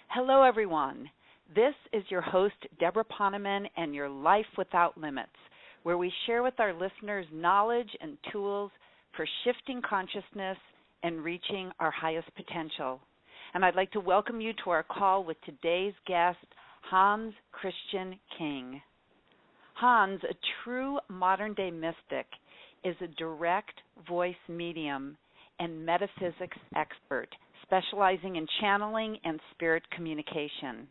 Hello, everyone. This is your host, Deborah Poneman, and your Life Without Limits, where we share with our listeners knowledge and tools for shifting consciousness and reaching our highest potential. And I'd like to welcome you to our call with today's guest, Hans Christian King. Hans, a true modern-day mystic, is a direct voice medium and metaphysics expert, specializing in channeling and spirit communication.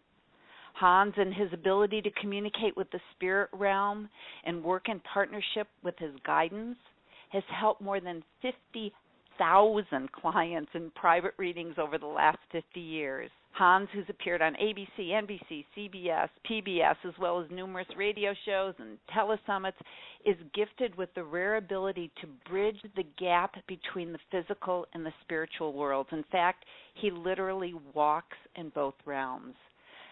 Hans and his ability to communicate with the spirit realm and work in partnership with his guidance has helped more than 50,000 clients in private readings over the last 50 years. Hans, who's appeared on ABC, NBC, CBS, PBS, as well as numerous radio shows and telesummits, is gifted with the rare ability to bridge the gap between the physical and the spiritual worlds. In fact, he literally walks in both realms.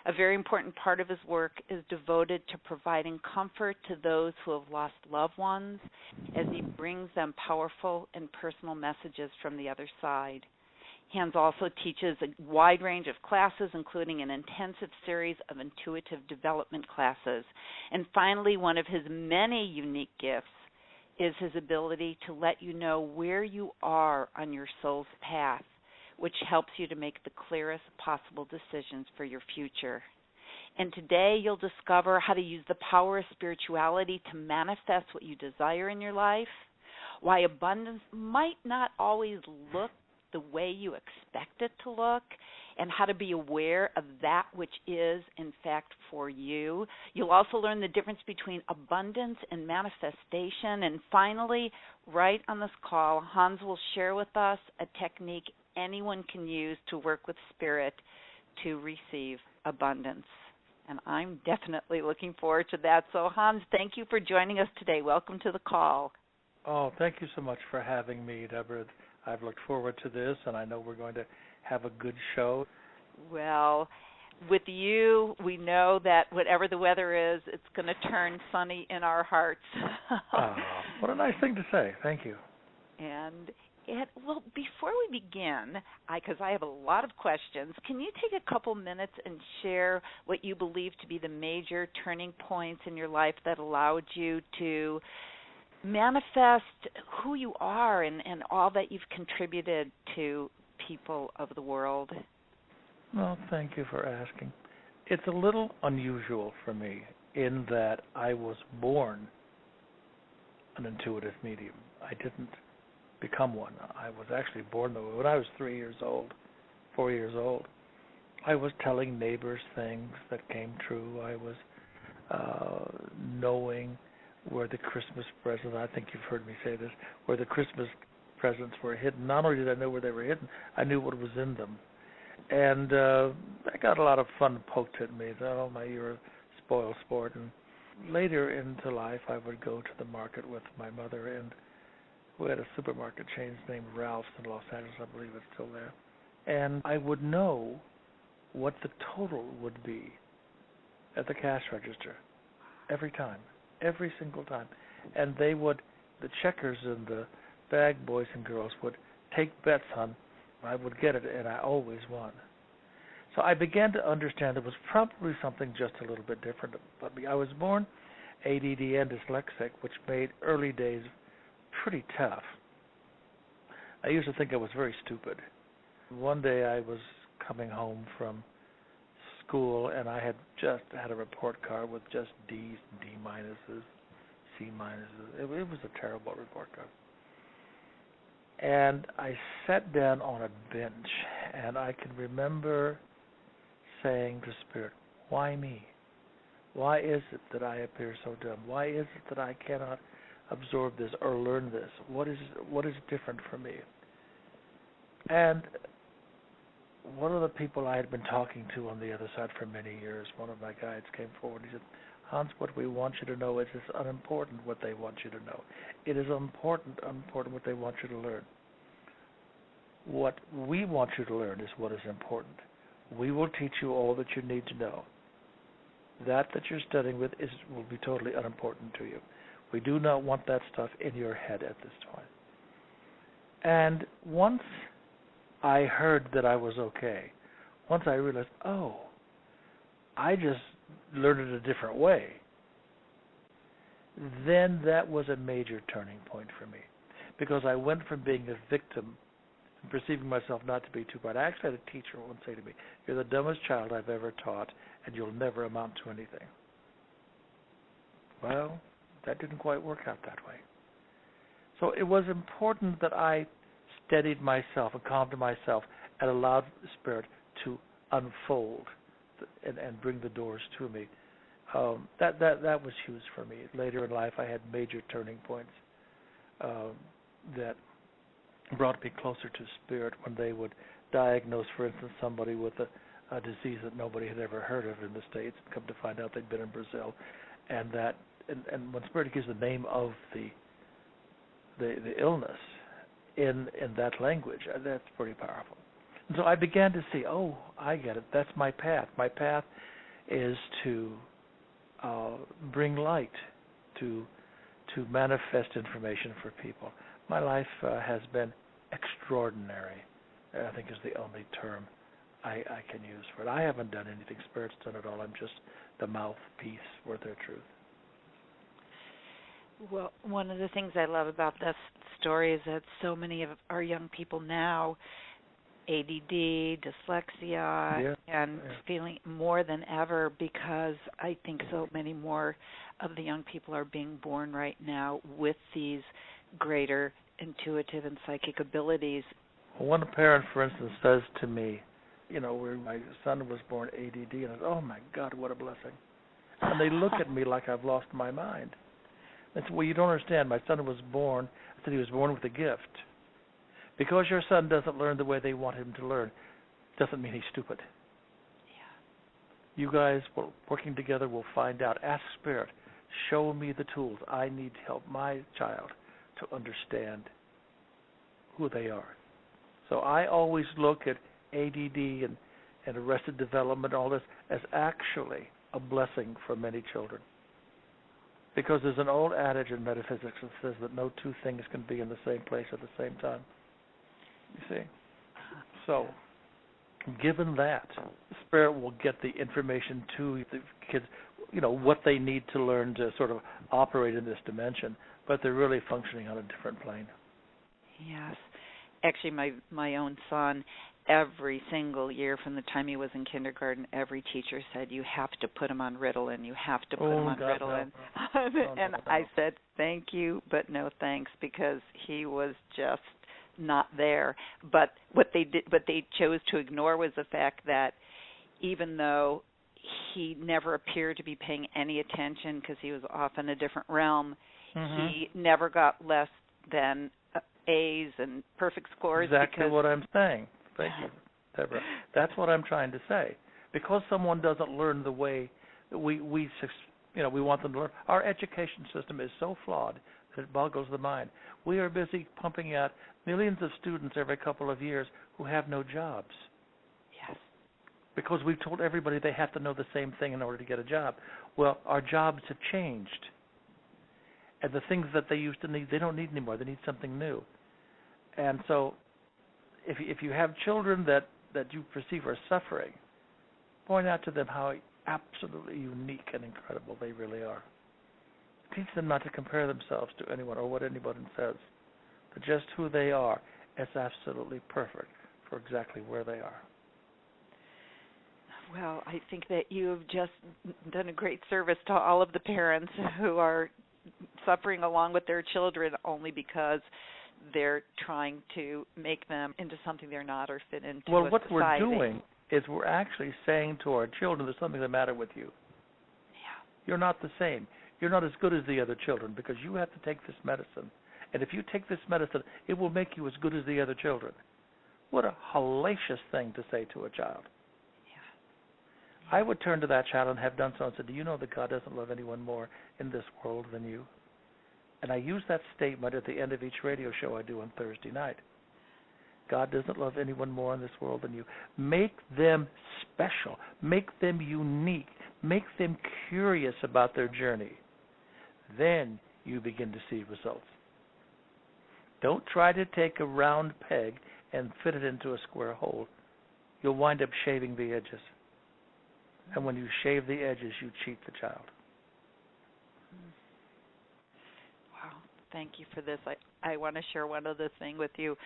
A very important part of his work is devoted to providing comfort to those who have lost loved ones as he brings them powerful and personal messages from the other side. Hans also teaches a wide range of classes, including an intensive series of intuitive development classes. And finally, one of his many unique gifts is his ability to let you know where you are on your soul's path, which helps you to make the clearest possible decisions for your future. And today you'll discover how to use the power of spirituality to manifest what you desire in your life, why abundance might not always look the way you expect it to look, and how to be aware of that which is, in fact, for you. You'll also learn the difference between abundance and manifestation. And finally, right on this call, Hans will share with us a technique anyone can use to work with spirit to receive abundance. And I'm definitely looking forward to that. So, Hans, thank you for joining us today. Welcome to the call. Oh, thank you so much for having me, Deborah. I've looked forward to this, and I know we're going to have a good show. Well, with you, we know that whatever the weather is, it's going to turn sunny in our hearts. What a nice thing to say. Thank you. And, well, before we begin, because I have a lot of questions, can you take a couple minutes and share what you believe to be the major turning points in your life that allowed you to manifest who you are and all that you've contributed to people of the world? Well, thank you for asking. It's a little unusual for me in that I was born an intuitive medium. I didn't become one. I was actually born that way. When I was 4 years old, I was telling neighbors things that came true. I was knowing where the Christmas presents, I think you've heard me say this, where the Christmas presents were hidden. Not only did I know where they were hidden, I knew what was in them. And I got a lot of fun poked at me. Oh, you're a spoiled sport. And later into life, I would go to the market with my mother, and we had a supermarket chain named Ralph's in Los Angeles. I believe it's still there. And I would know what the total would be at the cash register every time. Every single time. And the checkers and the bag boys and girls would take bets on I would get it, and I always won. So I began to understand there was probably something just a little bit different about me. I was born ADD and dyslexic, which made early days pretty tough. I used to think I was very stupid. One day I was coming home from school, and I had just had a report card with just D's, D minuses, C minuses. It was a terrible report card. And I sat down on a bench, and I can remember saying to Spirit, why me? Why is it that I appear so dumb? Why is it that I cannot absorb this or learn this? What is different for me? And one of the people I had been talking to on the other side for many years, one of my guides came forward. He said, Hans, what we want you to know is it's unimportant what they want you to know. It is unimportant what they want you to learn. What we want you to learn is what is important. We will teach you all that you need to know. That you're studying with will be totally unimportant to you. We do not want that stuff in your head at this point. And once I heard that I was okay, once I realized, I just learned it a different way, then that was a major turning point for me, because I went from being a victim and perceiving myself not to be too bright. I actually had a teacher once say to me, "You're the dumbest child I've ever taught, and you'll never amount to anything." Well, that didn't quite work out that way. So it was important that I steadied myself and calmed myself and allowed the Spirit to unfold and bring the doors to me. That was huge for me. Later in life, I had major turning points that brought me closer to Spirit when they would diagnose, for instance, somebody with a disease that nobody had ever heard of in the States, and come to find out they'd been in Brazil, and when Spirit gives the name of the illness in that language, that's pretty powerful. And so I began to see, I get it. That's my path. My path is to bring light, to manifest information for people. My life has been extraordinary, I think is the only term I can use for it. I haven't done anything. Spirit's done it all. I'm just the mouthpiece for their truth. Well, one of the things I love about this story is that so many of our young people now, ADD, dyslexia, and feeling more than ever, because I think so many more of the young people are being born right now with these greater intuitive and psychic abilities. One parent, for instance, says to me, where my son was born ADD, and I said, "Oh my God, what a blessing." And they look at me like I've lost my mind. I said, "Well, you don't understand. My son was born," I said, "he was born with a gift. Because your son doesn't learn the way they want him to learn, doesn't mean he's stupid." Yeah. You guys, working together, will find out. Ask Spirit, show me the tools I need to help my child to understand who they are. So I always look at ADD and arrested development, all this, as actually a blessing for many children. Because there's an old adage in metaphysics that says that no two things can be in the same place at the same time. You see? So, given that, Spirit will get the information to the kids, what they need to learn to sort of operate in this dimension, but they're really functioning on a different plane. Yes. Actually, my own son, every single year from the time he was in kindergarten, every teacher said, "You have to put him on Ritalin. You have to put him on Ritalin." No. And I said, "Thank you, but no thanks," because he was just not there. But what they chose to ignore was the fact that even though he never appeared to be paying any attention because he was off in a different realm, he never got less than A's and perfect scores. Exactly what I'm saying. Thank you, Deborah. That's what I'm trying to say. Because someone doesn't learn the way that we want them to learn, our education system is so flawed that it boggles the mind. We are busy pumping out millions of students every couple of years who have no jobs. Yes. Because we've told everybody they have to know the same thing in order to get a job. Well, our jobs have changed. And the things that they used to need, they don't need anymore. They need something new. And so if you have children that you perceive are suffering, point out to them how absolutely unique and incredible they really are. Teach them not to compare themselves to anyone or what anybody says, but just who they are is absolutely perfect for exactly where they are. Well, I think that you have just done a great service to all of the parents who are suffering along with their children only because they're trying to make them into something they're not or fit into Well, a what society. we're doing is we're actually saying to our children there's something the matter with you. Yeah. You're not the same. You're not as good as the other children because you have to take this medicine. And if you take this medicine, it will make you as good as the other children. What a hellacious thing to say to a child. I would turn to that child and have done so and said, do you know that God doesn't love anyone more in this world than you? And I use that statement at the end of each radio show I do on Thursday night. God doesn't love anyone more in this world than you. Make them special. Make them unique. Make them curious about their journey. Then you begin to see results. Don't try to take a round peg and fit it into a square hole. you'll wind up shaving the edges. And when you shave the edges, you cheat the child. Wow, thank you for this. I want to share one other thing with you.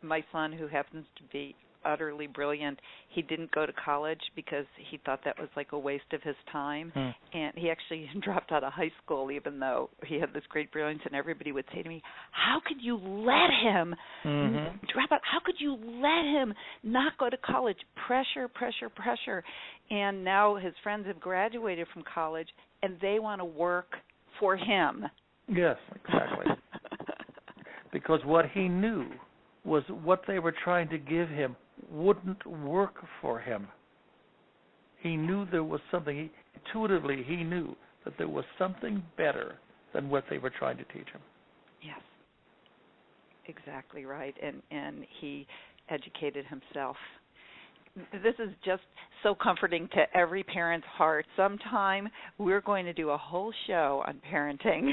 My son, who happens to be utterly brilliant, he didn't go to college because he thought that was like a waste of his time. And he actually dropped out of high school even though he had this great brilliance, and everybody would say to me, how could you let him drop out? How could you let him not go to college? Pressure, pressure, pressure. And now his friends have graduated from college and they want to work for him. Yes, exactly. Because what he knew was what they were trying to give him wouldn't work for him. He knew there was something, intuitively he knew that there was something better than what they were trying to teach him. Yes, exactly right. And he educated himself. This is just so comforting to every parent's heart. Sometime we're going to do a whole show on parenting.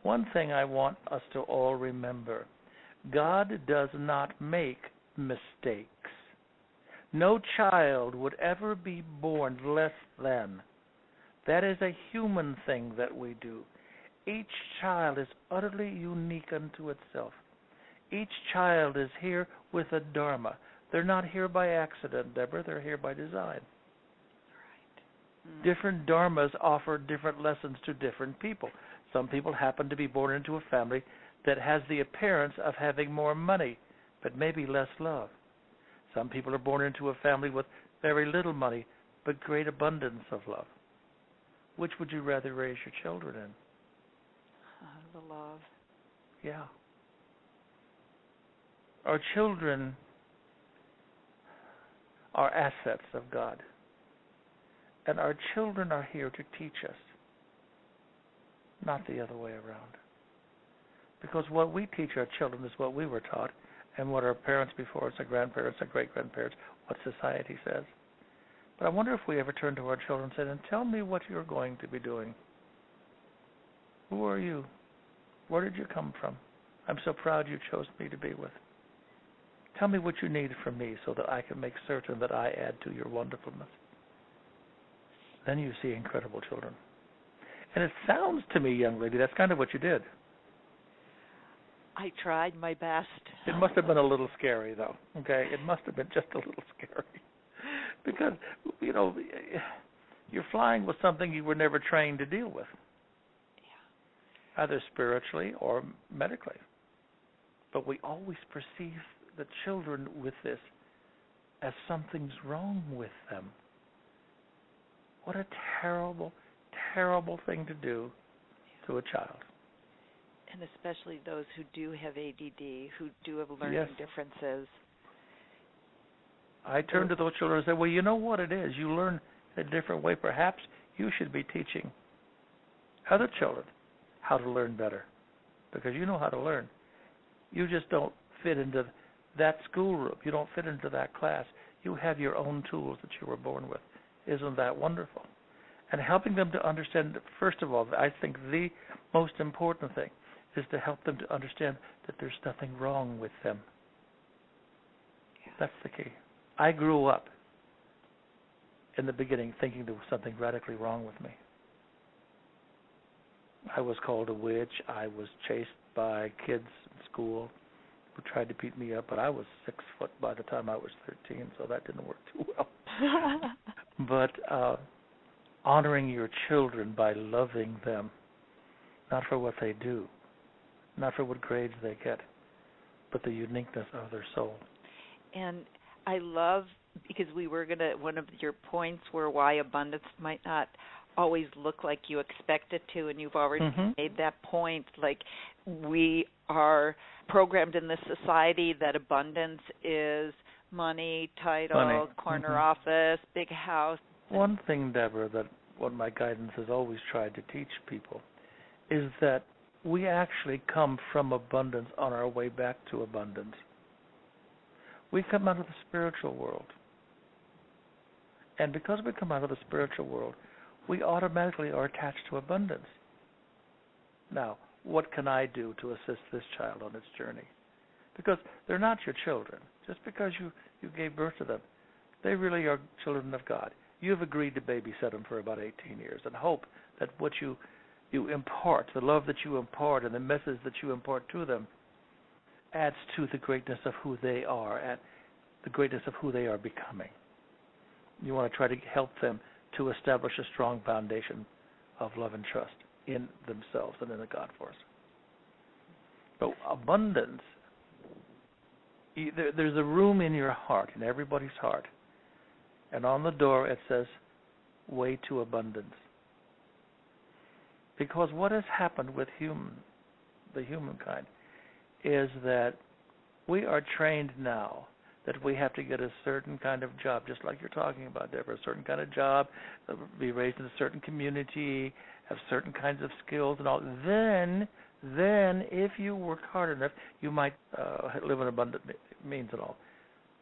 One thing I want us to all remember, God does not make mistakes. No child would ever be born less than. That is a human thing that we do. Each child is utterly unique unto itself. Each child is here with a dharma. They're not here by accident, Deborah. They're here by design. Right. Different dharmas offer different lessons to different people. Some people happen to be born into a family that has the appearance of having more money, but maybe less love. Some people are born into a family with very little money, but great abundance of love. Which would you rather raise your children in? The love. Yeah. Our children are assets of God. And our children are here to teach us, not the other way around. Because what we teach our children is what we were taught, and what our parents before us, our grandparents, our great-grandparents, what society says. But I wonder if we ever turn to our children and say, and tell me what you're going to be doing. Who are you? Where did you come from? I'm so proud you chose me to be with. Tell me what you need from me so that I can make certain that I add to your wonderfulness. Then you see incredible children. And it sounds to me, young lady, that's kind of what you did. I tried my best. It must have been a little scary, though, okay? It must have been just a little scary. Because, you know, you're flying with something you were never trained to deal with. Yeah. Either spiritually or medically. But we always perceive the children with this as something's wrong with them. What a terrible, terrible thing to do to a child. And especially those who do have ADD, who do have learning differences. I turn to those children and say, well, you know what it is. You learn a different way. Perhaps you should be teaching other children how to learn better, because you know how to learn. You just don't fit into that schoolroom. You don't fit into that class. You have your own tools that you were born with. Isn't that wonderful? And helping them to understand, first of all, I think the most important thing is to help them to understand that there's nothing wrong with them. Yeah. That's the key. I grew up in the beginning thinking there was something radically wrong with me. I was called a witch. I was chased by kids in school who tried to beat me up, but I was 6 foot by the time I was 13, so that didn't work too well. But honoring your children by loving them, not for what they do, not for what grades they get, but the uniqueness of their soul. And I love, because we were going to, one of your points were why abundance might not always look like you expect it to, and you've already made that point. Like, we are programmed in this society that abundance is money, title, corner office, big house. One thing, Deborah, that what my guidance has always tried to teach people is that we actually come from abundance on our way back to abundance. We come out of the spiritual world. And because we come out of the spiritual world, we automatically are attached to abundance. Now, what can I do to assist this child on its journey? Because they're not your children. Just because you gave birth to them They really are children of God. You've agreed to babysit them for about 18 years and hope that what you impart, the love that you impart and the message that you impart to them adds to the greatness of who they are and the greatness of who they are becoming. You want to try to help them to establish a strong foundation of love and trust in themselves and in the God force. So abundance, there's a room in your heart, in everybody's heart, and on the door it says, way to abundance. Because what has happened with the humankind is that we are trained now that we have to get a certain kind of job, just like you're talking about, Deborah, a certain kind of job, be raised in a certain community, have certain kinds of skills and all. Then, if you work hard enough, you might live in abundant means and all.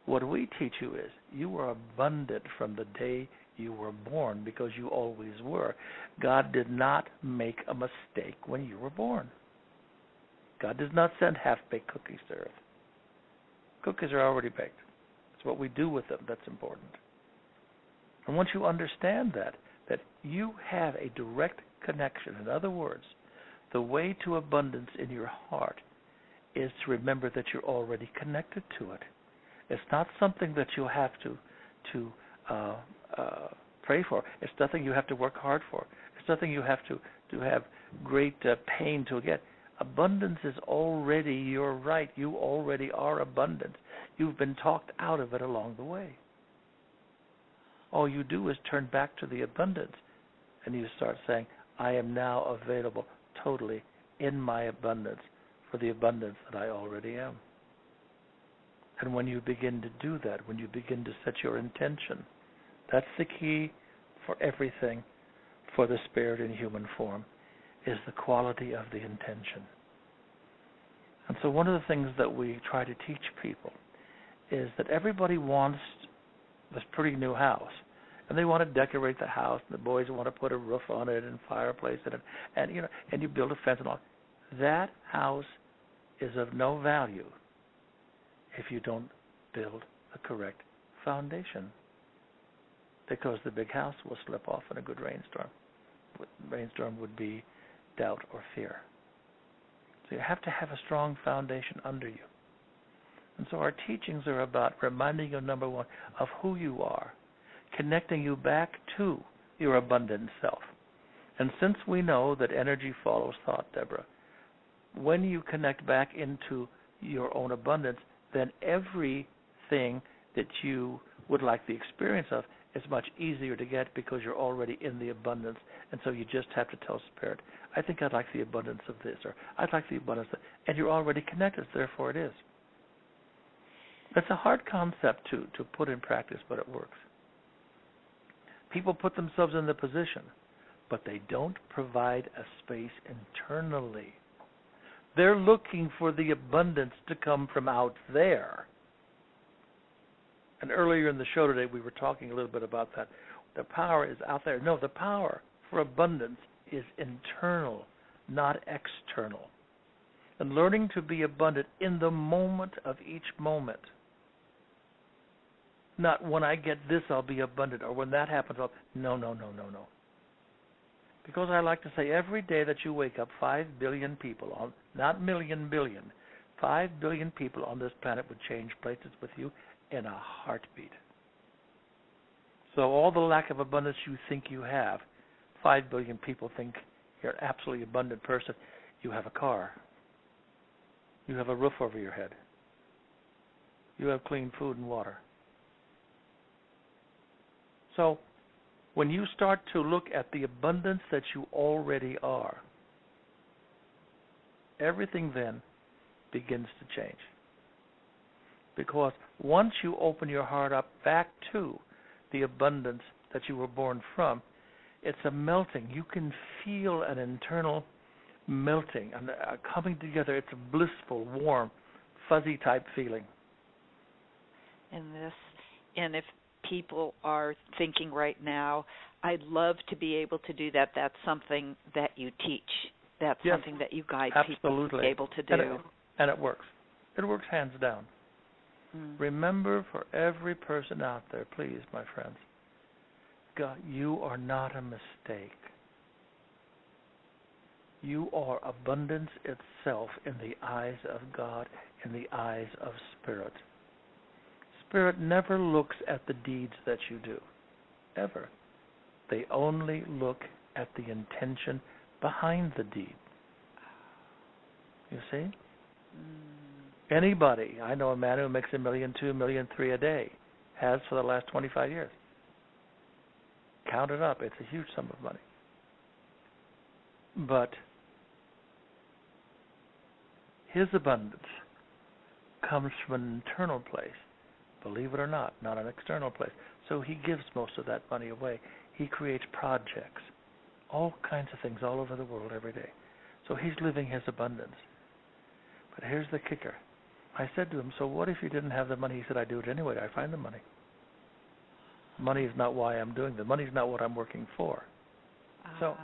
What we teach you is you are abundant from the day you were born because you always were. God did not make a mistake when you were born. God does not send half-baked cookies to earth. Cookies are already baked. It's what we do with them that's important. And once you understand that you have a direct connection, in other words, the way to abundance in your heart is to remember that you're already connected to it. It's not something that you have to pray for. It's nothing you have to work hard for. It's nothing you have to have great pain to get. Abundance is already your right. You already are abundant. You've been talked out of it along the way. All you do is turn back to the abundance, and you start saying, I am now available totally in my abundance for the abundance that I already am. And when you begin to do that, when you begin to set your intention, that's the key for everything for the spirit in human form, is the quality of the intention. And so one of the things that we try to teach people is that everybody wants this pretty new house, and they want to decorate the house, and the boys want to put a roof on it and fireplace in it, and you build a fence and all. That house is of no value if you don't build the correct foundation, because the big house will slip off in a good rainstorm. Rainstorm would be doubt or fear. So you have to have a strong foundation under you. And so our teachings are about reminding you, number one, of who you are, connecting you back to your abundant self. And since we know that energy follows thought, Deborah, when you connect back into your own abundance, then everything that you would like the experience of is much easier to get because you're already in the abundance. And so you just have to tell Spirit, I think I'd like the abundance of this, or I'd like the abundance of that. And you're already connected, therefore it is. That's a hard concept to put in practice, but it works. People put themselves in the position, but they don't provide a space internally. They're looking for the abundance to come from out there. And earlier in the show today, we were talking a little bit about that. The power is out there. No, the power for abundance is internal, not external. And learning to be abundant in the moment of each moment. Not when I get this, I'll be abundant, or when that happens, No. Because I like to say every day that you wake up, 5 billion people, not million, billion, 5 billion people on this planet would change places with you in a heartbeat. So all the lack of abundance you think you have, 5 billion people think you're an absolutely abundant person. You have a car. You have a roof over your head. You have clean food and water. So when you start to look at the abundance that you already are, everything then begins to change. Because once you open your heart up back to the abundance that you were born from, it's a melting. You can feel an internal melting and coming together. It's a blissful, warm, fuzzy type feeling. And if people are thinking right now, I'd love to be able to do that. That's something that you teach. That's something that you guide people to be able to do. And it works. It works hands down. Remember, for every person out there, please, my friends, God, you are not a mistake. You are abundance itself in the eyes of God, in the eyes of Spirit. Spirit never looks at the deeds that you do, ever. They only look at the intention behind the deed. You see? Anybody, I know a man who makes $1.2 million, $1.3 million a day, has for the last 25 years. Count it up, it's a huge sum of money. But his abundance comes from an internal place, believe it or not an external place. So he gives most of that money away. He creates projects, all kinds of things all over the world every day. So he's living his abundance. But here's the kicker. I said to him, so what if you didn't have the money? He said, I do it anyway. I find the money. Money is not why I'm doing the money is not what I'm working for. So,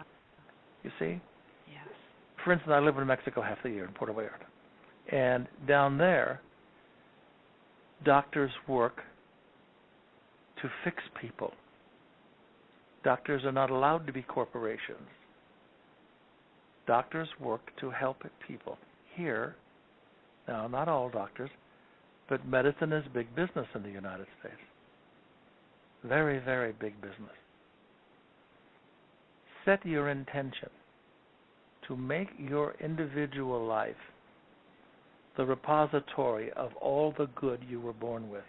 you see? Yes. For instance, I live in Mexico half the year, in Puerto Vallarta. And down there, doctors work to fix people. Doctors are not allowed to be corporations. Doctors work to help people. Here, now, not all doctors, but medicine is big business in the United States. Very, very big business. Set your intention to make your individual life the repository of all the good you were born with.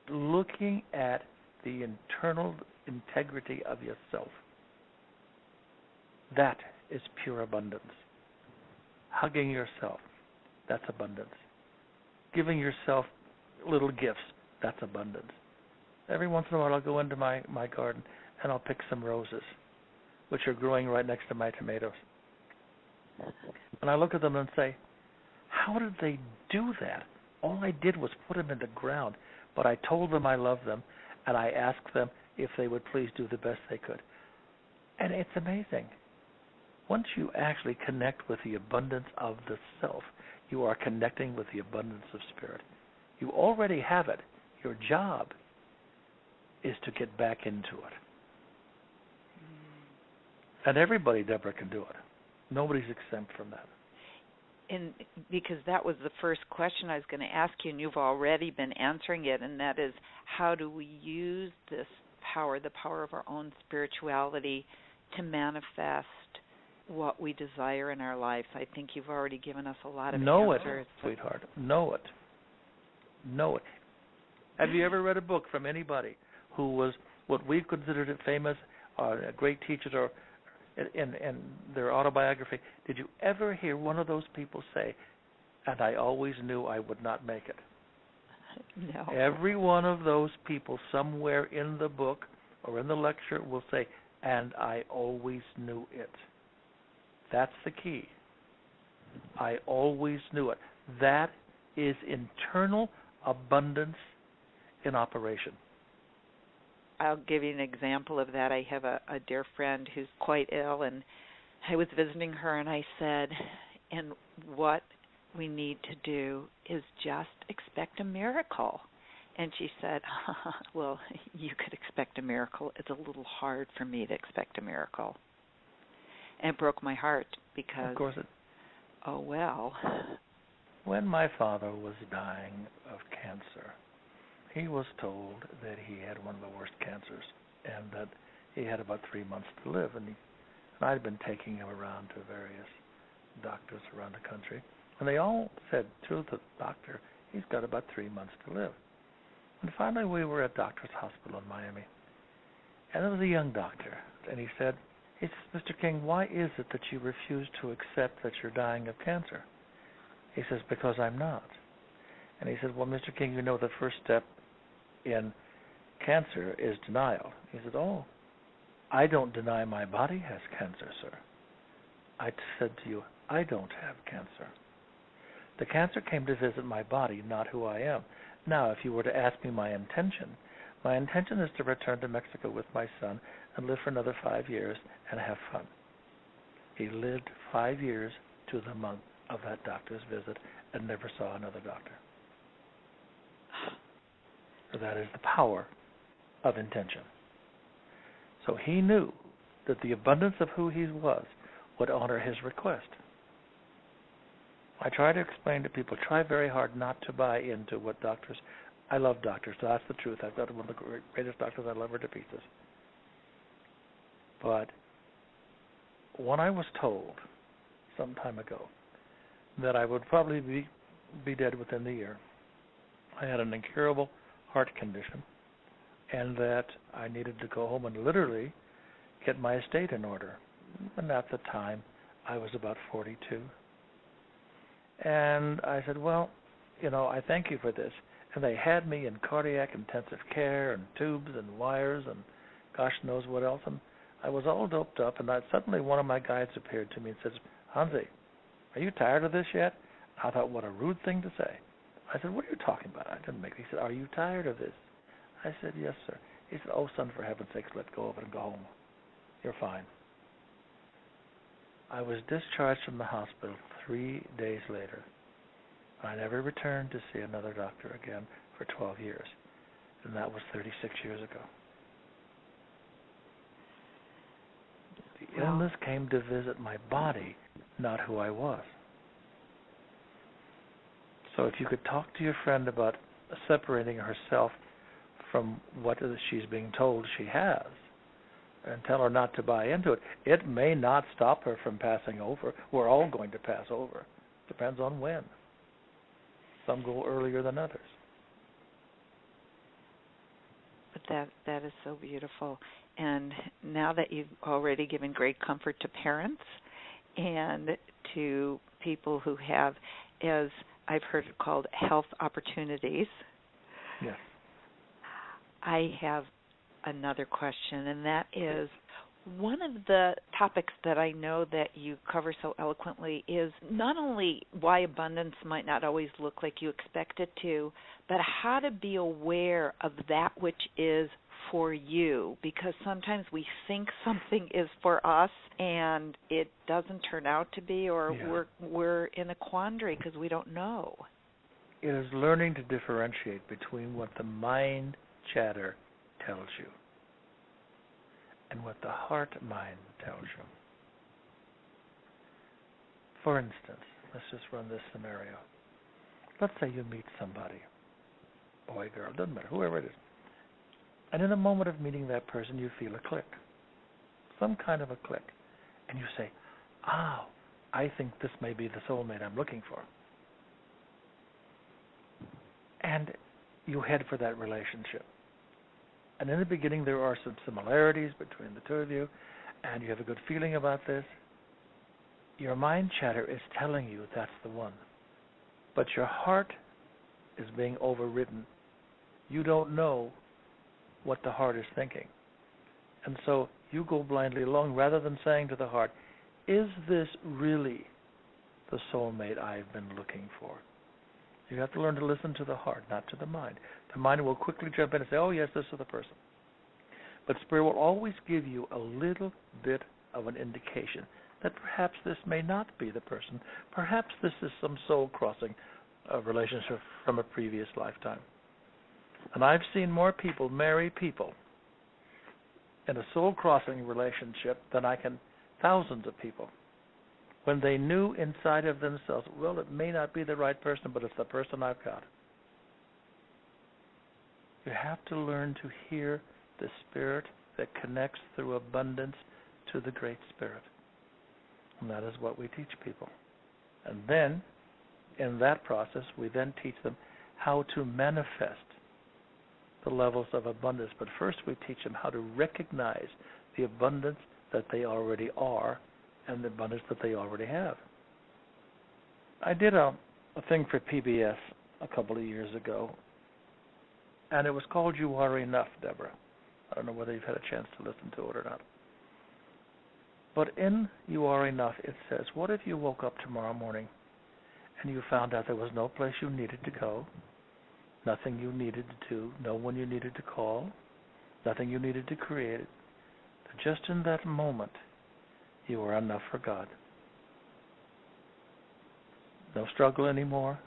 Looking at the internal integrity of yourself. That is pure abundance. Hugging yourself, that's abundance. Giving yourself little gifts, that's abundance. Every once in a while I'll go into my garden and I'll pick some roses, which are growing right next to my tomatoes. And I look at them and say, how did they do that? All I did was put them in the ground, but I told them I loved them, and I asked them if they would please do the best they could. And it's amazing. Once you actually connect with the abundance of the self, you are connecting with the abundance of Spirit. You already have it. Your job is to get back into it. And everybody, Deborah, can do it. Nobody's exempt from that. And because that was the first question I was going to ask you, and you've already been answering it, and that is, how do we use this power, the power of our own spirituality, to manifest what we desire in our lives? I think you've already given us a lot of answers. Know it, sweetheart. Know it. Know it. Have you ever read a book from anybody who was what we've considered famous, great teachers, or in their autobiography? Did you ever hear one of those people say, and I always knew I would not make it? No. Every one of those people somewhere in the book or in the lecture will say, and I always knew it. That's the key. I always knew it. That is internal abundance in operation. I'll give you an example of that. I have a dear friend who's quite ill, and I was visiting her, and I said, and what we need to do is just expect a miracle. And she said, well, you could expect a miracle. It's a little hard for me to expect a miracle. And it broke my heart because, of course it. Oh, well. When my father was dying of cancer, he was told that he had one of the worst cancers and that he had about 3 months to live. And I'd been taking him around to various doctors around the country, and they all said to the doctor, he's got about 3 months to live. And finally we were at Doctor's Hospital in Miami, and there was a young doctor, and he said, Mr. King, why is it that you refuse to accept that you're dying of cancer? He says, because I'm not. And he said, well, Mr. King, you know the first step in cancer is denial. He said, oh, I don't deny my body has cancer, sir. I said to you, I don't have cancer. The cancer came to visit my body, not who I am. Now, if you were to ask me my intention is to return to Mexico with my son and live for another 5 years and have fun. He lived 5 years to the month of that doctor's visit and never saw another doctor. That is the power of intention. So he knew that the abundance of who he was would honor his request. I try to explain to people, try very hard not to buy into what doctors, I love doctors, so that's the truth. I've got one of the greatest doctors, I love her to pieces. But when I was told some time ago that I would probably be dead within the year, I had an incurable heart condition, and that I needed to go home and literally get my estate in order. And at the time, I was about 42. And I said, well, I thank you for this. And they had me in cardiac intensive care and tubes and wires and gosh knows what else. And I was all doped up, and suddenly one of my guides appeared to me and says, Hansi, are you tired of this yet? I thought, what a rude thing to say. I said, what are you talking about? I didn't make it. He said, are you tired of this? I said, yes, sir. He said, oh, son, for heaven's sakes, let go of it and go home. You're fine. I was discharged from the hospital 3 days later. I never returned to see another doctor again for 12 years, and that was 36 years ago. The illness came to visit my body, not who I was. So if you could talk to your friend about separating herself from what she's being told she has, and tell her not to buy into it, it may not stop her from passing over. We're all going to pass over. Depends on when. Some go earlier than others. But that is so beautiful. And now that you've already given great comfort to parents and to people who have, as I've heard it called, health opportunities. Yes. I have another question, and that is, one of the topics that I know that you cover so eloquently is not only why abundance might not always look like you expect it to, but how to be aware of that which is for you, because sometimes we think something is for us and it doesn't turn out to be, or we're in a quandary because we don't know. It is learning to differentiate between what the mind chatter tells you and what the heart mind tells you. For instance, let's just run this scenario. Let's say you meet somebody, boy, girl, doesn't matter, whoever it is, and in the moment of meeting that person, you feel a click, some kind of a click, and you say, I think this may be the soulmate I'm looking for. And you head for that relationship. And in the beginning, there are some similarities between the two of you, and you have a good feeling about this. Your mind chatter is telling you that's the one. But your heart is being overridden. You don't know what the heart is thinking. And so you go blindly along rather than saying to the heart, is this really the soulmate I've been looking for? You have to learn to listen to the heart, not to the mind. The mind will quickly jump in and say, oh, yes, this is the person. But Spirit will always give you a little bit of an indication that perhaps this may not be the person. Perhaps this is some soul-crossing relationship from a previous lifetime. And I've seen more people marry people in a soul-crossing relationship than I can thousands of people, when they knew inside of themselves, well, it may not be the right person, but it's the person I've got. You have to learn to hear the Spirit that connects through abundance to the Great Spirit. And that is what we teach people. And then, in that process, we then teach them how to manifest the levels of abundance. But first we teach them how to recognize the abundance that they already are and the abundance that they already have. I did a thing for PBS a couple of years ago, and it was called You Are Enough, Deborah. I don't know whether you've had a chance to listen to it or not. But in You Are Enough, it says, what if you woke up tomorrow morning and you found out there was no place you needed to go, nothing you needed to do, no one you needed to call, nothing you needed to create, that just in that moment, you are enough for God. No struggle anymore,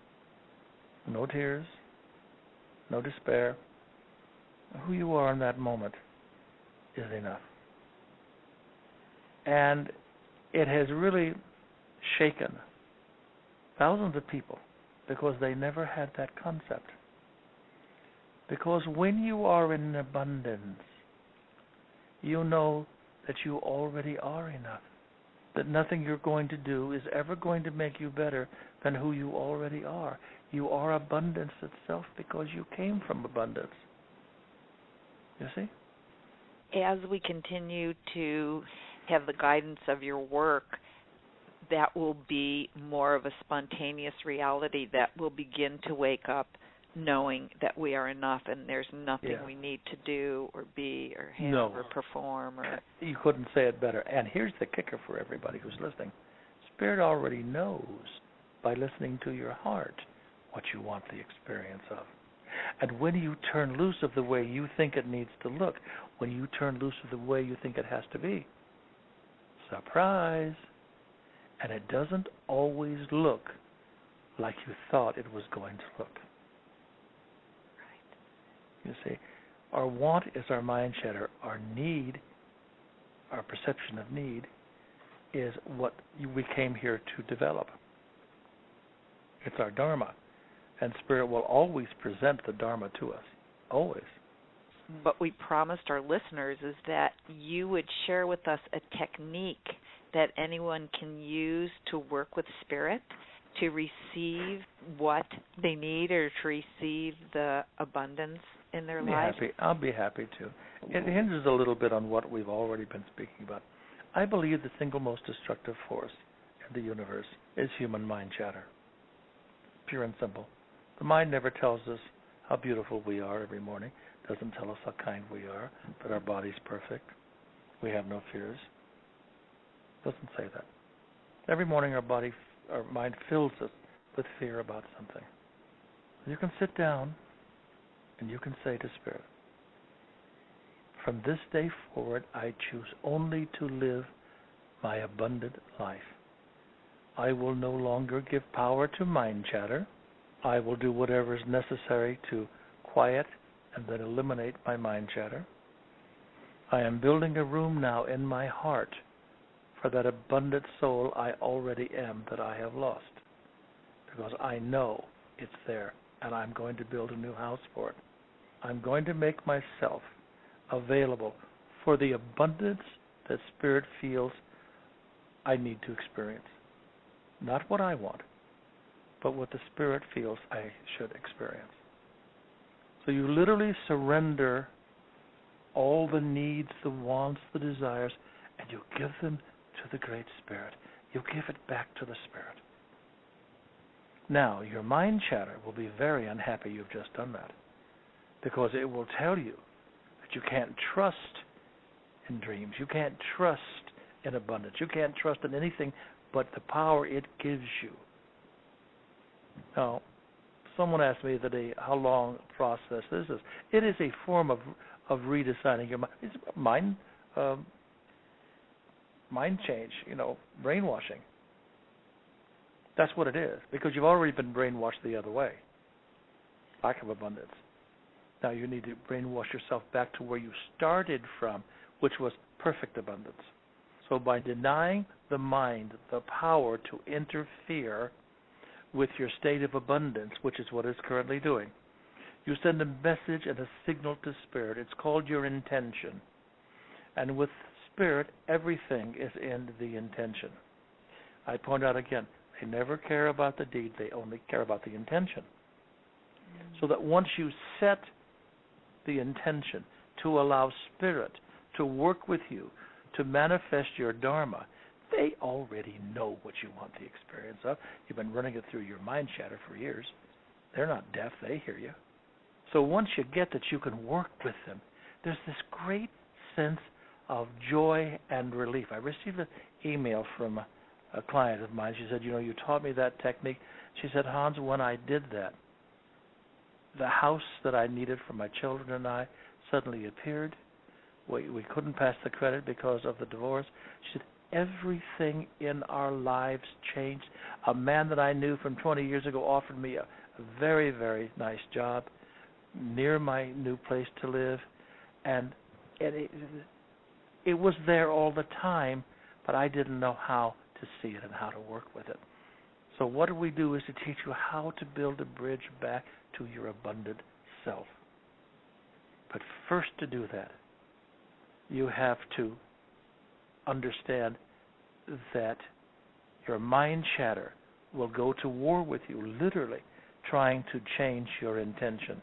no tears, no despair, who you are in that moment is enough. And it has really shaken thousands of people because they never had that concept. Because when you are in abundance, you know that you already are enough. That nothing you're going to do is ever going to make you better than who you already are. You are abundance itself because you came from abundance. You see? As we continue to have the guidance of your work, that will be more of a spontaneous reality that will begin to wake up knowing that we are enough and there's nothing we need to do or be or have or perform. You couldn't say it better. And here's the kicker for everybody who's listening. Spirit already knows by listening to your heart what you want the experience of. And when you turn loose of the way you think it needs to look, when you turn loose of the way you think it has to be, surprise! And it doesn't always look like you thought it was going to look. You see, our want is our mind chatter. Our need, our perception of need, is what we came here to develop. It's our dharma. And Spirit will always present the dharma to us. Always. What we promised our listeners is that you would share with us a technique that anyone can use to work with Spirit to receive what they need or to receive the abundance in their lives? I'll be happy to. It hinges a little bit on what we've already been speaking about. I believe the single most destructive force in the universe is human mind chatter. Pure and simple. The mind never tells us how beautiful we are every morning. Doesn't tell us how kind we are, that our body's perfect. We have no fears. Doesn't say that. Every morning our mind fills us with fear about something. You can sit down and you can say to Spirit, from this day forward, I choose only to live my abundant life. I will no longer give power to mind chatter. I will do whatever is necessary to quiet and then eliminate my mind chatter. I am building a room now in my heart for that abundant soul I already am that I have lost, because I know it's there, and I'm going to build a new house for it. I'm going to make myself available for the abundance that Spirit feels I need to experience. Not what I want, but what the Spirit feels I should experience. So you literally surrender all the needs, the wants, the desires, and you give them to the Great Spirit. You give it back to the Spirit. Now, your mind chatter will be very unhappy you've just done that, because it will tell you that you can't trust in dreams. You can't trust in abundance. You can't trust in anything but the power it gives you. Now, someone asked me the other day how long a process this is. It is a form of redesigning your mind. It's mind change, brainwashing. That's what it is, because you've already been brainwashed the other way. Lack of abundance. Now you need to brainwash yourself back to where you started from, which was perfect abundance. So by denying the mind the power to interfere with your state of abundance, which is what it's currently doing, you send a message and a signal to Spirit. It's called your intention. And with Spirit, everything is in the intention. I point out again, they never care about the deed, they only care about the intention. So that once you set the intention to allow Spirit to work with you, to manifest your dharma, they already know what you want the experience of. You've been running it through your mind chatter for years. They're not deaf, they hear you. So once you get that you can work with them, there's this great sense of joy and relief. I received an email from a client of mine. She said, you taught me that technique. She said, Hans, when I did that, the house that I needed for my children and I suddenly appeared. We couldn't pass the credit because of the divorce. She said, everything in our lives changed. A man that I knew from 20 years ago offered me a very, very nice job. near my new place to live, and it was there all the time, but I didn't know how to see it and how to work with it. So what we do is to teach you how to build a bridge back to your abundant self. But first, to do that, you have to understand that your mind chatter will go to war with you, literally, trying to change your intention.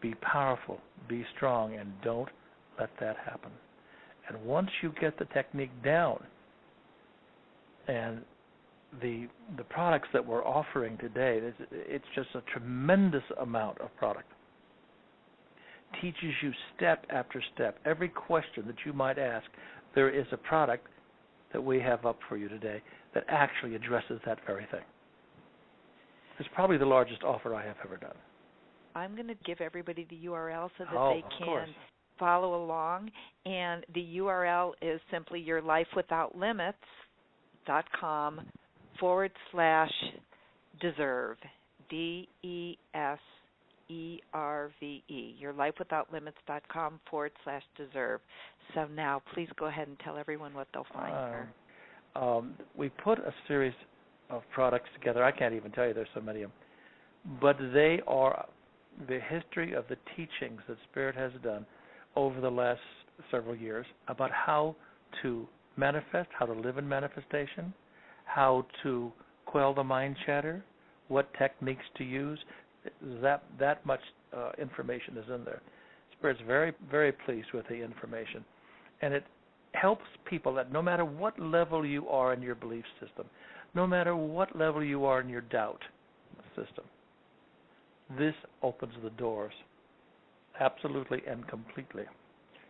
Be powerful, be strong, and don't let that happen. And once you get the technique down, and the products that we're offering today, it's just a tremendous amount of product. Teaches you step after step. Every question that you might ask, there is a product that we have up for you today that actually addresses that very thing. It's probably the largest offer I have ever done. I'm going to give everybody the URL so that they can follow along. And the URL is simply yourlifewithoutlimits.com/deserve. DESERVE. yourlifewithoutlimits.com/deserve. So now, please go ahead and tell everyone what they'll find here. We put a series of products together. I can't even tell you, there's so many of them. But they are the history of the teachings that Spirit has done over the last several years about how to manifest, how to live in manifestation, how to quell the mind chatter, what techniques to use. That much information is in there. Spirit's very, very pleased with the information. And it helps people that no matter what level you are in your belief system, no matter what level you are in your doubt system, this opens the doors absolutely and completely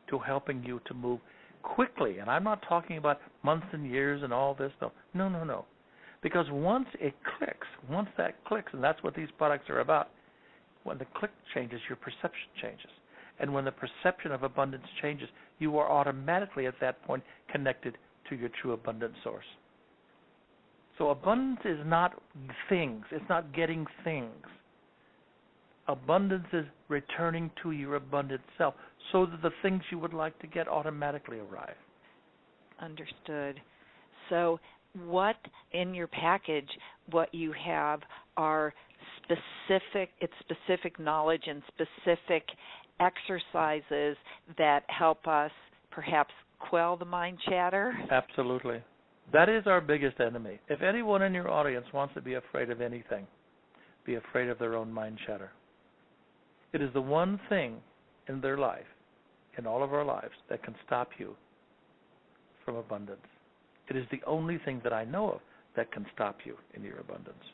to helping you to move quickly. And I'm not talking about months and years and all this. No. Because once it clicks, once that clicks, and that's what these products are about, when the click changes, your perception changes. And when the perception of abundance changes, you are automatically at that point connected to your true abundant source. So abundance is not things. It's not getting things. Abundance is returning to your abundant self so that the things you would like to get automatically arrive. Understood. So what in your package, what you have are specific knowledge and specific exercises that help us perhaps quell the mind chatter? Absolutely. That is our biggest enemy. If anyone in your audience wants to be afraid of anything, be afraid of their own mind chatter. It is the one thing in their life, in all of our lives, that can stop you from abundance. It is the only thing that I know of that can stop you in your abundance.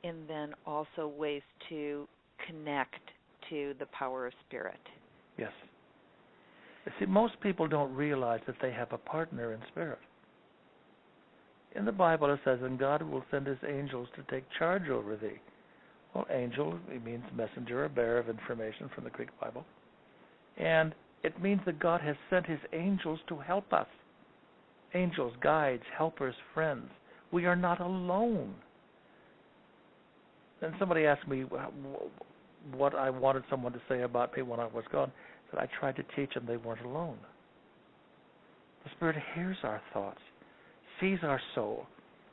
And then also ways to connect to the power of Spirit. Yes. You see, most people don't realize that they have a partner in Spirit. In the Bible it says, and God will send his angels to take charge over thee. Well, angel, it means messenger or bearer of information from the Greek Bible. And it means that God has sent his angels to help us. Angels, guides, helpers, friends. We are not alone. Then somebody asked me what I wanted someone to say about me when I was gone. That I tried to teach them they weren't alone. The Spirit hears our thoughts, sees our soul,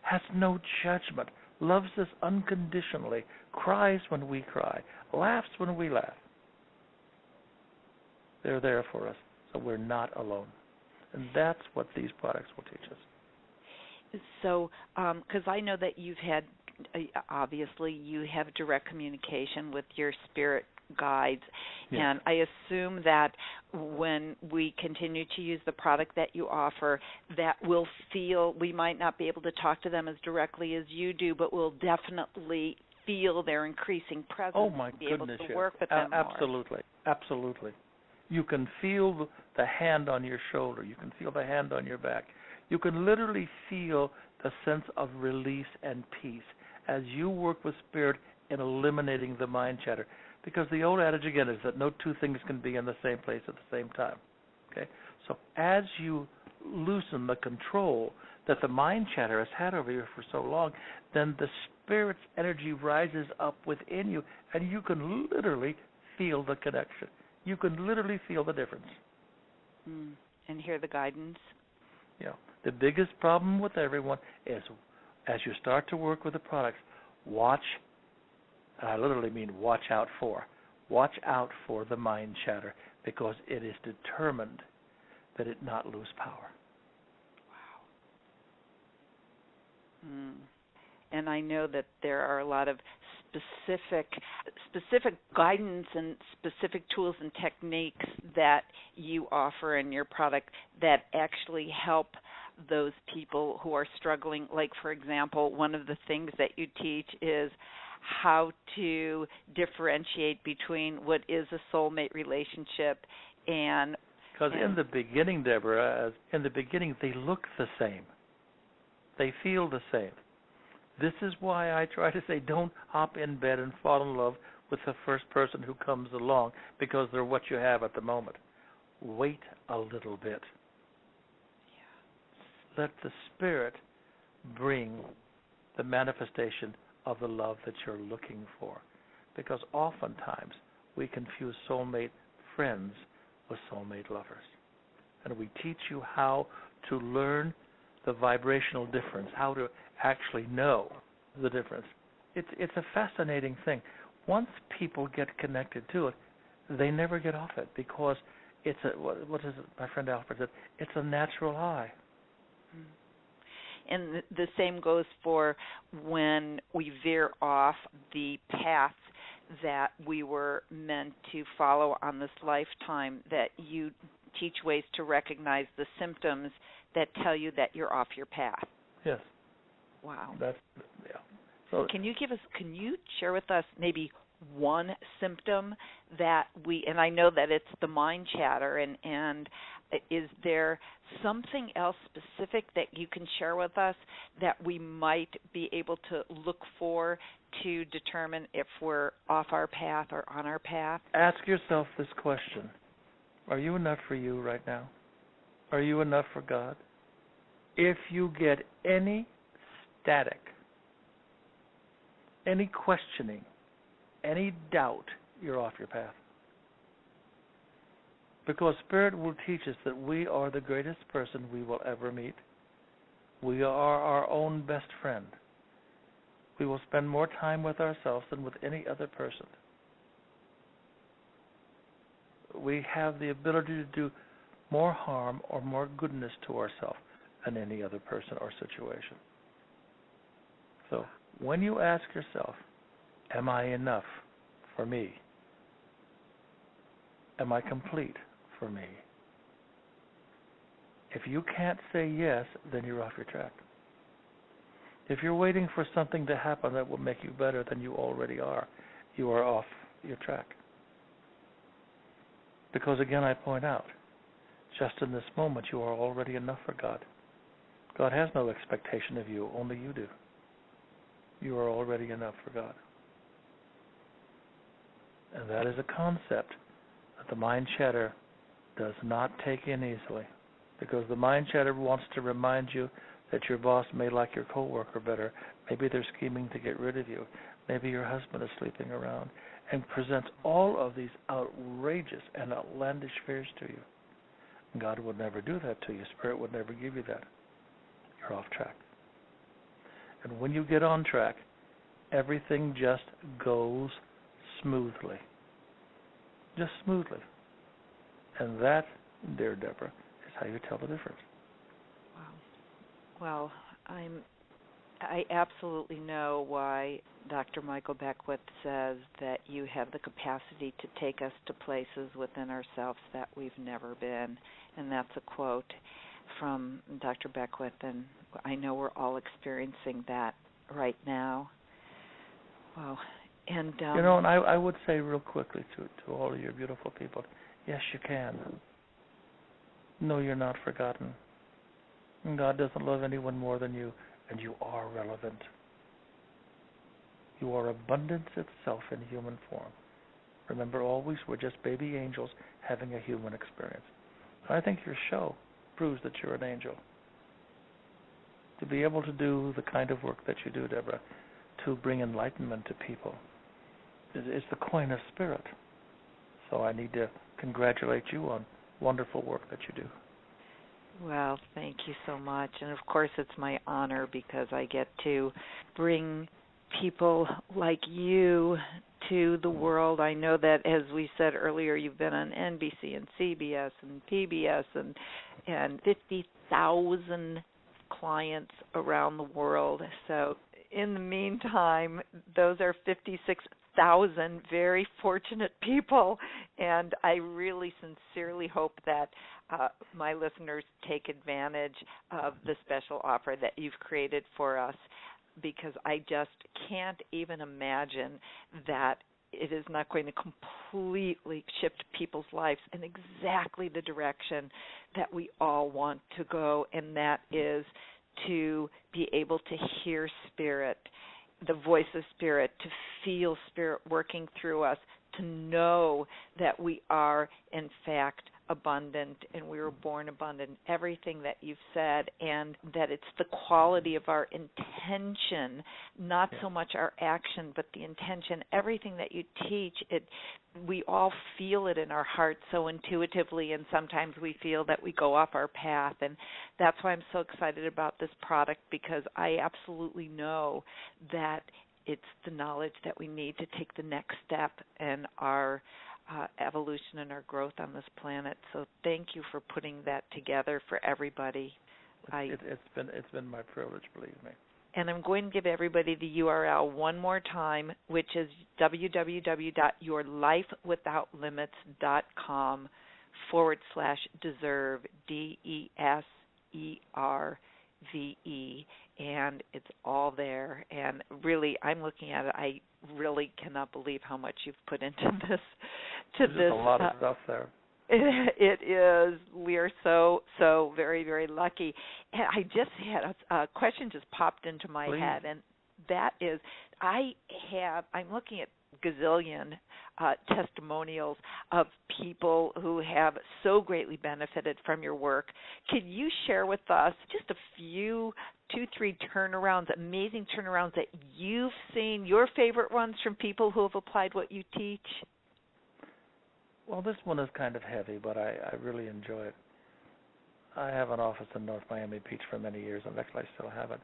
has no judgment, loves us unconditionally, cries when we cry, laughs when we laugh. They're there for us, so we're not alone. And that's what these products will teach us. So, because I know that you've had, obviously, you have direct communication with your spirit guides, yes. And I assume that when we continue to use the product that you offer, that we'll feel, we might not be able to talk to them as directly as you do, but we'll definitely feel their increasing presence. Oh, my be goodness, able to work with them absolutely, more. Absolutely. You can feel the hand on your shoulder. You can feel the hand on your back. You can literally feel the sense of release and peace as you work with Spirit in eliminating the mind chatter. Because the old adage, again, is that no two things can be in the same place at the same time. Okay? So as you loosen the control that the mind chatter has had over you for so long, then the Spirit's energy rises up within you, and you can literally feel the connection. You can literally feel the difference. And hear the guidance. Yeah. The biggest problem with everyone is, as you start to work with the products, watch, and I literally mean watch out for the mind chatter, because it is determined that it not lose power. Wow. And I know that there are a lot of specific guidance and specific tools and techniques that you offer in your product that actually help those people who are struggling. Like, for example, one of the things that you teach is how to differentiate between what is a soulmate relationship and... Because in the beginning, Deborah, they look the same. They feel the same. This is why I try to say don't hop in bed and fall in love with the first person who comes along because they're what you have at the moment. Wait a little bit. Yeah. Let the Spirit bring the manifestation of the love that you're looking for. Because oftentimes we confuse soulmate friends with soulmate lovers. And we teach you how to learn the vibrational difference, how to actually know the difference. It's a fascinating thing. Once people get connected to it, they never get off it, because it's what is it? My friend Alfred said, it's a natural high. And the same goes for when we veer off the path that we were meant to follow on this lifetime, that you teach ways to recognize the symptoms that tell you that you're off your path. Yes. Wow. Yeah. So can you share with us maybe one symptom that and I know that it's the mind chatter, and is there something else specific that you can share with us that we might be able to look for to determine if we're off our path or on our path? Ask yourself this question. Are you enough for you right now? Are you enough for God? If you get any static, any questioning, any doubt, you're off your path. Because Spirit will teach us that we are the greatest person we will ever meet. We are our own best friend. We will spend more time with ourselves than with any other person. We have the ability to do more harm or more goodness to ourselves than any other person or situation. So when you ask yourself, am I enough for me? Am I complete for me? If you can't say yes, then you're off your track. If you're waiting for something to happen that will make you better than you already are, you are off your track. Because again, I point out, just in this moment, you are already enough for God. God has no expectation of you, only you do. You are already enough for God. And that is a concept that the mind chatter does not take in easily, because the mind chatter wants to remind you that your boss may like your coworker better. Maybe they're scheming to get rid of you. Maybe your husband is sleeping around, and presents all of these outrageous and outlandish fears to you. And God would never do that to you. Spirit would never give you that. You're off track. And when you get on track, everything just goes smoothly. Just smoothly. And that, dear Deborah, is how you tell the difference. Wow. Well, I absolutely know why Dr. Michael Beckwith says that you have the capacity to take us to places within ourselves that we've never been. And that's a quote from Dr. Beckwith, and I know we're all experiencing that right now. Wow. And and I would say real quickly to all of your beautiful people, yes, you can. No, you're not forgotten. And God doesn't love anyone more than you, and you are relevant. You are abundance itself in human form. Remember, always, we're just baby angels having a human experience. I think your show proves that you're an angel. to be able to do the kind of work that you do, Deborah, to bring enlightenment to people, is the coin of spirit. So I need to congratulate you on wonderful work that you do. Well, thank you so much. And, of course, it's my honor because I get to bring people like you to the world. I know that, as we said earlier, you've been on NBC and CBS and PBS and 50,000 clients around the world. So in the meantime, those are 56,000 very fortunate people, and I really sincerely hope that my listeners take advantage of the special offer that you've created for us, because I just can't even imagine that it is not going to completely shift people's lives in exactly the direction that we all want to go, and that is to be able to hear Spirit, the voice of Spirit, to feel Spirit working through us, to know that we are, in fact, abundant and we were born abundant, everything that you've said, and that it's the quality of our intention, not so much our action, but the intention. Everything that you teach, we all feel it in our hearts so intuitively, and sometimes we feel that we go off our path, and that's why I'm so excited about this product, because I absolutely know that it's the knowledge that we need to take the next step in our evolution and our growth on this planet. So thank you for putting that together for everybody. It's been my privilege, believe me. And I'm going to give everybody the URL one more time, which is www.yourlifewithoutlimits.com/deserve, DESERVE, and it's all there. And really, I'm looking at it, I really cannot believe how much you've put into this. There's a lot of stuff there. It is. We are so very, very lucky. And I just had a question just popped into my head, and that is, I'm looking at gazillion testimonials of people who have so greatly benefited from your work. Can you share with us just a few, 2-3 turnarounds, amazing turnarounds that you've seen, your favorite ones from people who have applied what you teach? Well, this one is kind of heavy, but I really enjoy it. I have an office in North Miami Beach for many years, and actually I still have it.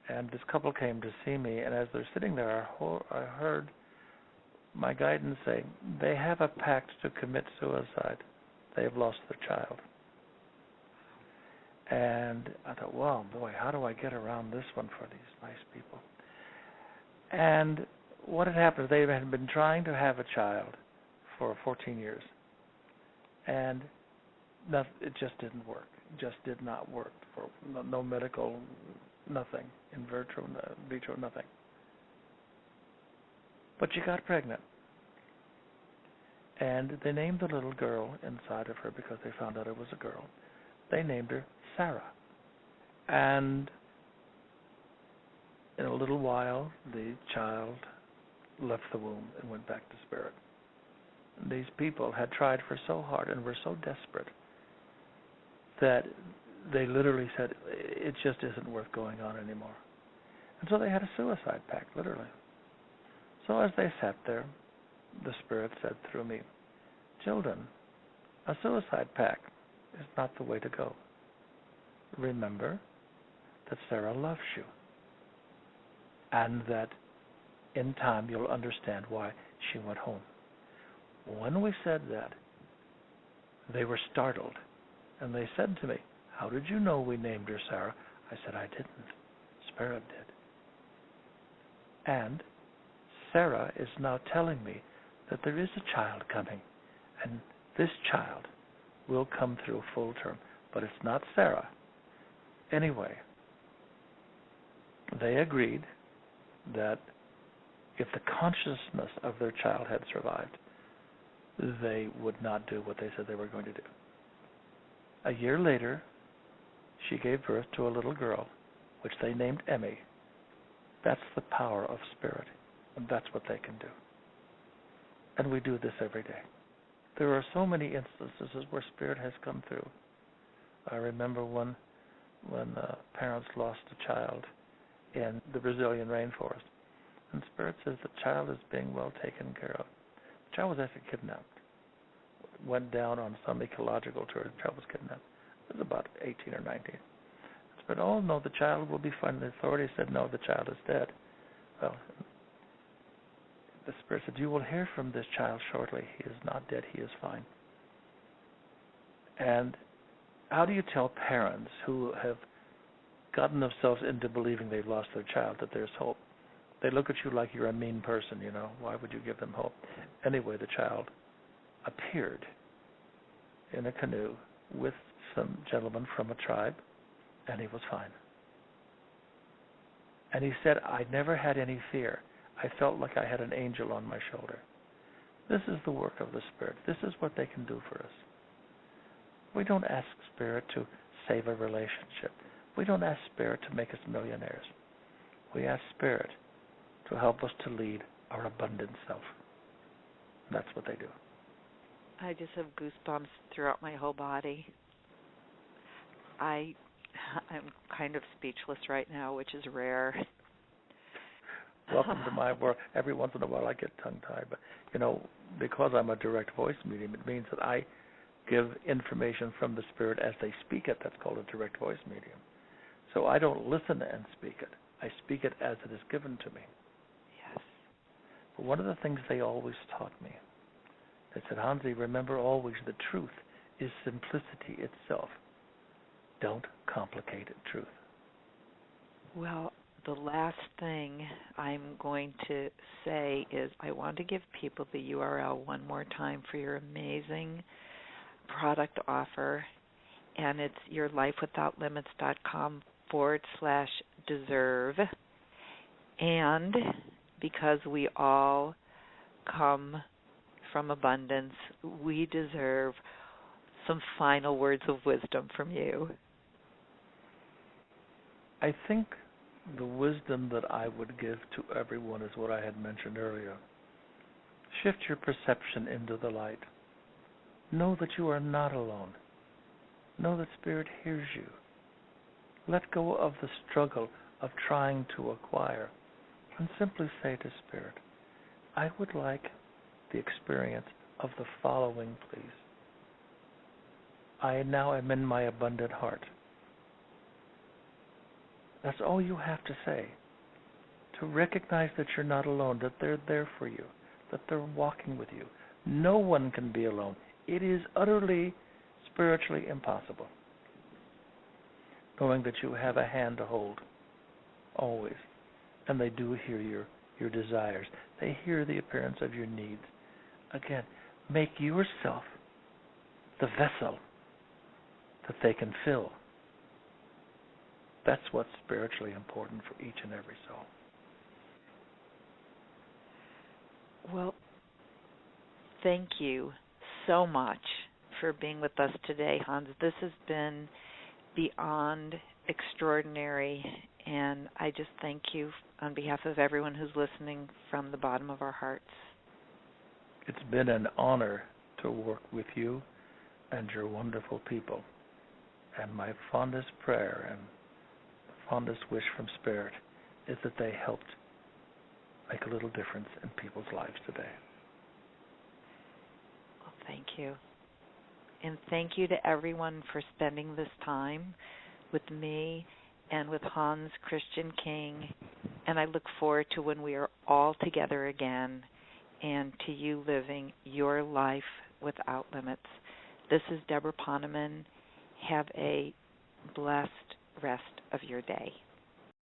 And this couple came to see me, and as they're sitting there, I heard my guidance say, they have a pact to commit suicide. They have lost their child. And I thought, well, boy, how do I get around this one for these nice people? And what had happened, they had been trying to have a child for 14 years. And it just didn't work. It just did not work. For no medical, nothing. In vitro, nothing. But she got pregnant. And they named the little girl inside of her, because they found out it was a girl. They named her Sarah. And in a little while, the child left the womb and went back to spirit. And these people had tried for so hard and were so desperate that they literally said, it just isn't worth going on anymore. And so they had a suicide pact, literally. So as they sat there, the Spirit said through me, children, a suicide pact is not the way to go. Remember that Sarah loves you, and that in time you'll understand why she went home. When we said that, they were startled, and they said to me, how did you know we named her Sarah? I said, I didn't. Spirit did. And Sarah is now telling me that there is a child coming, and this child will come through full term, but it's not Sarah. Anyway, they agreed that if the consciousness of their child had survived, they would not do what they said they were going to do. A year later, she gave birth to a little girl, which they named Emmy. That's the power of spirit, and that's what they can do. And we do this every day. There are so many instances where spirit has come through. I remember one when parents lost a child in the Brazilian rainforest. And Spirit says the child is being well taken care of. The child was actually kidnapped. Went down on some ecological tour. The child was kidnapped. It was about 18 or 19. Spirit, oh no, the child will be fine. The authorities said, no, the child is dead. Well, the Spirit said, you will hear from this child shortly. He is not dead. He is fine. And how do you tell parents who have gotten themselves into believing they've lost their child that there's hope? They look at you like you're a mean person, you know. Why would you give them hope? Anyway, the child appeared in a canoe with some gentlemen from a tribe, and he was fine. And he said, I never had any fear. I felt like I had an angel on my shoulder. This is the work of the Spirit. This is what they can do for us. We don't ask Spirit to save a relationship. We don't ask Spirit to make us millionaires. We ask Spirit to help us to lead our abundant self. And that's what they do. I just have goosebumps throughout my whole body. I'm kind of speechless right now, which is rare. Welcome to my world. Every once in a while I get tongue-tied, but, you know, because I'm a direct voice medium, it means that I give information from the Spirit as they speak it. That's called a direct voice medium. So I don't listen and speak it. I speak it as it is given to me. Yes. But one of the things they always taught me, they said, Hansi, remember always the truth is simplicity itself. Don't complicate truth. Well, the last thing I'm going to say is I want to give people the URL one more time for your amazing product offer, and it's yourlifewithoutlimits.com/deserve. And because we all come from abundance, we deserve some final words of wisdom from you. I think the wisdom that I would give to everyone is what I had mentioned earlier. Shift your perception into the light. Know that you are not alone. Know that Spirit hears you. Let go of the struggle of trying to acquire and simply say to Spirit, I would like the experience of the following, please. I now am in my abundant heart. That's all you have to say. To recognize that you're not alone, that they're there for you, that they're walking with you. No one can be alone. It is utterly spiritually impossible. Knowing that you have a hand to hold, always. And they do hear your desires. They hear the appearance of your needs. Again, make yourself the vessel that they can fill. That's what's spiritually important for each and every soul. Well, thank you so much for being with us today, Hans. This has been beyond extraordinary, and I just thank you on behalf of everyone who's listening from the bottom of our hearts. It's been an honor to work with you and your wonderful people. And my fondest prayer and fondest wish from Spirit is that they helped make a little difference in people's lives today. Well, thank you. And thank you to everyone for spending this time with me and with Hans Christian King. And I look forward to when we are all together again and to you living your life without limits. This is Deborah Poneman. Have a blessed rest of your day.